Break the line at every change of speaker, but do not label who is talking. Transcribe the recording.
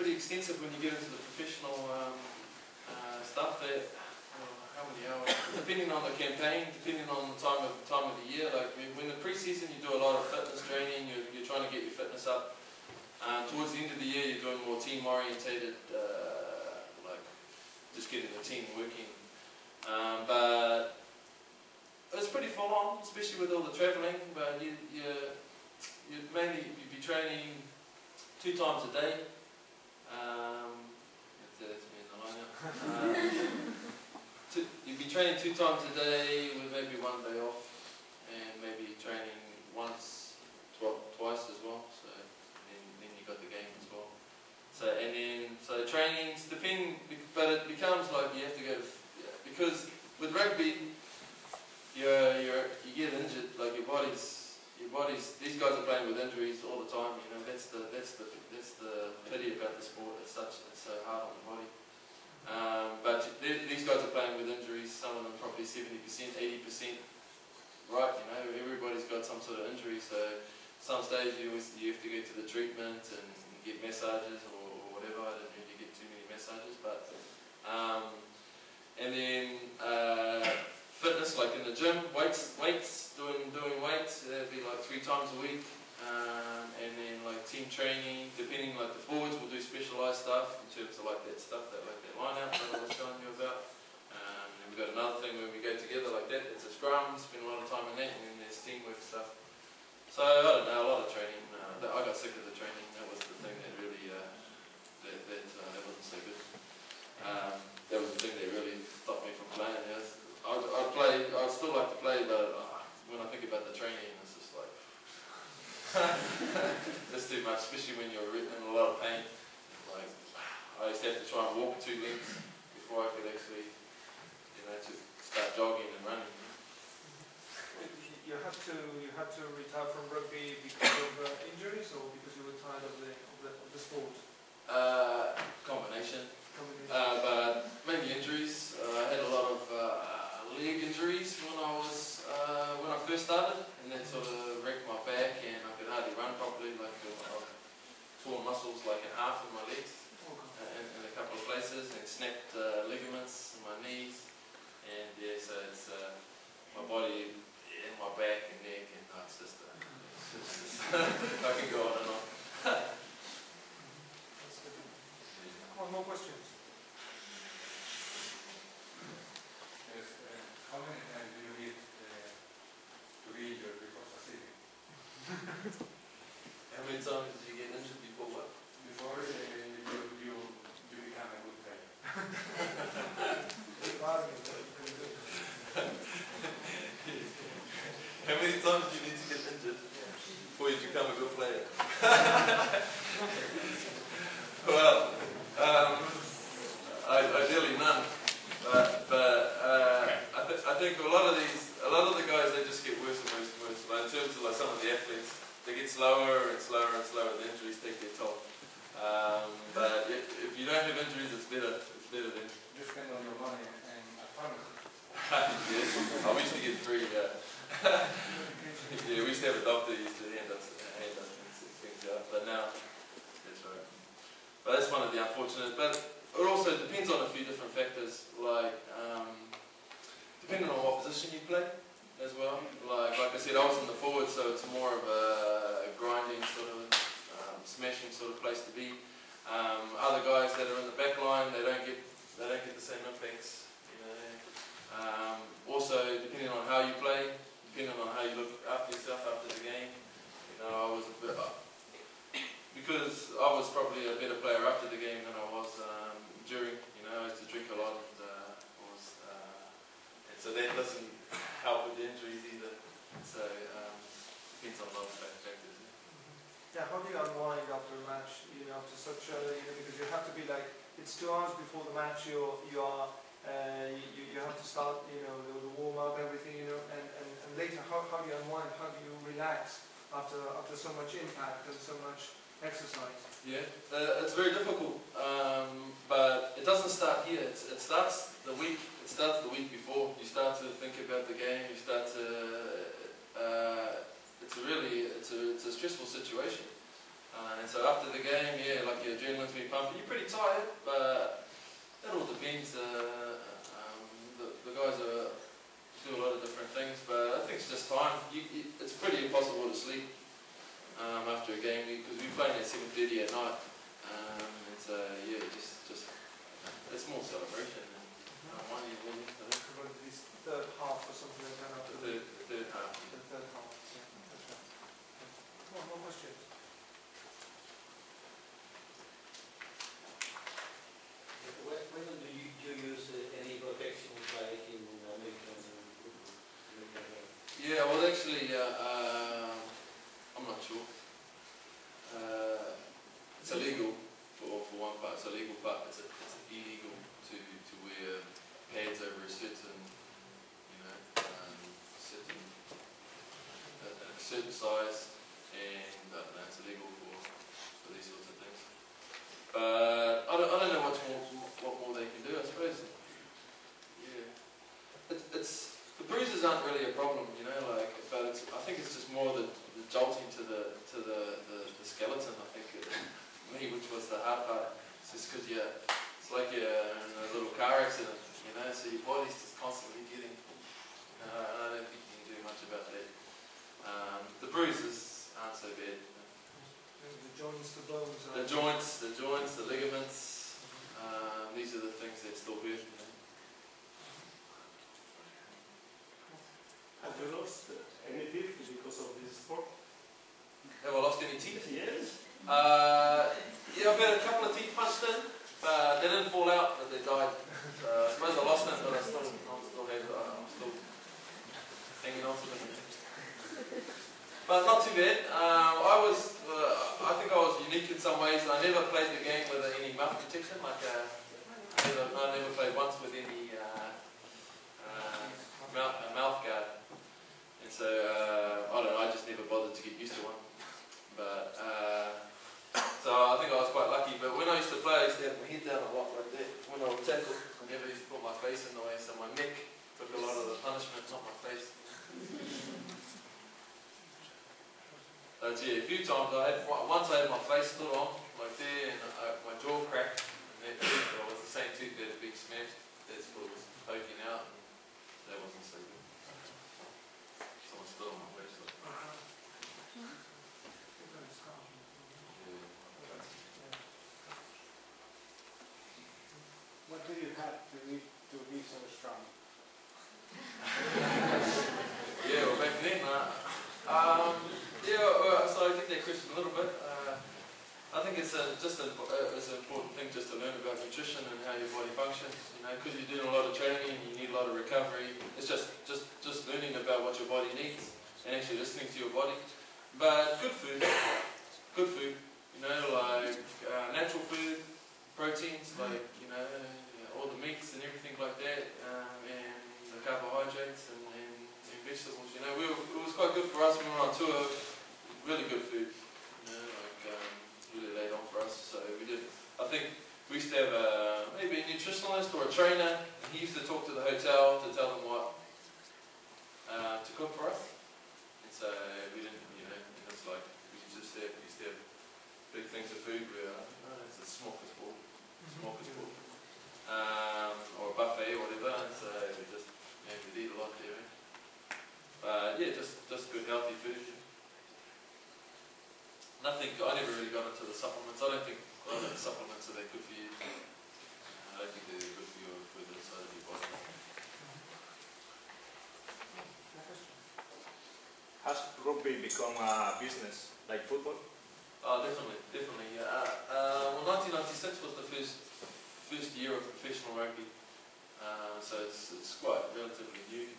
pretty extensive when you get into the professional stuff. That how many hours? Depending on the campaign, depending on the time of the year. Like when the pre-season, you do a lot of fitness training. You're trying to get your fitness up. Towards the end of the year, you're doing more team orientated, like just getting the team working. But it's pretty full on, especially with all the travelling. But you'd be training 2 times a day. That's me in the lineup. You'd be training 2 times a day with maybe 1 day off, and maybe training twice as well. So then you got the game as well. So trainings depend, but it becomes like you have to go to, because with rugby, you get injured. Like your body's. These guys are playing with injuries all the time. You know, that's the pity about the sport. It's so hard on the body. But these guys are playing with injuries. Some of them probably 70%, 80%. Right? You know, everybody's got some sort of injury. So some stage you have to go to the treatment and get massages or whatever. I don't really get too many massages, but and then fitness, like in the gym, weights, doing weights. That'd be like 3 times a week, and then like team training. Depending, like the forwards will do specialised stuff in terms of like that stuff, like that line-out that I was telling you about. And we've got another thing when we go together like that. It's a scrum. Spend a lot of time in that, and then there's teamwork stuff. So I don't know, a lot of training. I got sick of the training. That was the thing that really that wasn't so good. That was the thing that really stopped me from playing. Yes. I'd still like to play, but when I think about the training, it's just like it's too much, especially when you're in a lot of pain. Like I used to have to try and walk 2 lengths before I could actually, to start jogging and running.
You had to retire from rugby because of injuries, or because you were tired of the sport?
Combination. But mainly injuries. I had a lot of leg injuries when I first started, and that sort of wrecked my back, and I could hardly run properly. Like I tore muscles like in half of my legs, in a couple of places, and snapped ligaments in my knees, and yeah, so it's my body, and my back and neck, and it's just I can go on and on.
One more questions.
How many times do you get to be injured before succeeding?
How many times did you get injured before what?
Before you become a good player.
How many times do you need to get injured before you become a good player? Well, ideally none. But I think a lot of the guys, they just get worse and worse and worse. Like in terms of like some of the athletes, they get slower and slower and slower. The injuries take their toll. But if you don't have injuries, it's better. It's better than.
You spend all your money and pharmacy.
Yes, I used to get free. Yeah, we used to have a doctor who used to hand us things out. But now, that's right. But that's one of the unfortunate. But it also depends on a few different factors, like depending on what position you play as well. Like I said, I was in the forward, so it's more of a grinding sort of smashing sort of place to be. Other guys that are in the back line, they don't get the same impacts. Also, depending on how you play, depending on how you look after yourself after the game. I was a bit because I was probably a better player after the game than I was during. I used to drink a lot, and so that doesn't help with the injuries either. So depends on a lot of factors.
Yeah, how do you unwind after a match? After such because you have to be like, it's 2 hours before the match. You have to start the warm up, everything, and later how do you unwind? How do you relax after so much impact and so much exercise?
Yeah, it's very difficult, but it doesn't start here. It starts the week. It starts the week before. You start to think about the game. You start to. It's a stressful situation. And so after the game, yeah, like your adrenaline's been pumping. You're pretty tired, but that all depends. The guys do a lot of different things, but I think it's just time. It's pretty impossible to sleep after a game because we play at 7:30 at night. And so yeah, just it's more celebration and one you winning.
About this third half or something like that. After
The third half.
the third half. Yeah, that's right. More questions?
When do you use any protection like in American football?
Yeah, well actually, I'm not sure. It's illegal for one part. It's illegal, but it's illegal to wear pads over a certain, certain size, and it's illegal for these sorts of things. But I don't know what more they can do. I suppose. Yeah, it's the bruises aren't really a problem, but I think it's just more the jolting to the skeleton. I think which was the hard part. It's just because it's like you're in a little car accident, so your body's just constantly getting. I don't think you can do much about that. The bruises aren't so bad.
The joints, the bones.
The joints, the ligaments. These are the things that still hurt.
Have you lost any teeth because of this sport?
Have I lost any teeth?
Yes.
Yeah, I've had a couple of teeth punched in, but they didn't fall out, but they died. I suppose I lost them, but I'm still hanging on to them. But not too bad. I think I was unique in some ways. I never played the game with any mouth protection. I never played once with any mouth guard. And so, I don't know, I just never bothered to get used to one. But, so I think I was quite lucky. But when I used to play, I used to have my head down a lot like that. When I would tackle, I never used to put my face in the way, so my neck took a lot of the punishment, not my face. But yeah, a few times once I had my face stood on, like there, and my jaw cracked, and that tooth, it was the same tooth that had been smashed, that sort of was poking out, and that wasn't so good. Someone stood on my face.
What do you have to be so strong?
Yeah, well back then, so I get that question a little bit. I think it's it's an important thing just to learn about nutrition and how your body functions. Because you're doing a lot of training, you need a lot of recovery. It's just learning about what your body needs and actually listening to your body. But good food, like natural food, proteins, like all the meats and everything like that, and the carbohydrates and vegetables. It was quite good for us when we were on tour. Really good food, really laid on for us. So we did. I think we used to have maybe a nutritionalist or a trainer, and he used to talk to the hotel to tell them what to cook for us. And so we didn't, it's like we used to have big things of food where it's a smorgasbord, or a buffet or whatever. And so we'd eat a lot there. But yeah, just good healthy food. I never really got into the supplements. I don't think supplements are that good for you. I don't think they're good for the inside of your body.
Has rugby become a business like football?
Oh, definitely. Well, 1996 was the first year of professional rugby. So it's quite relatively new.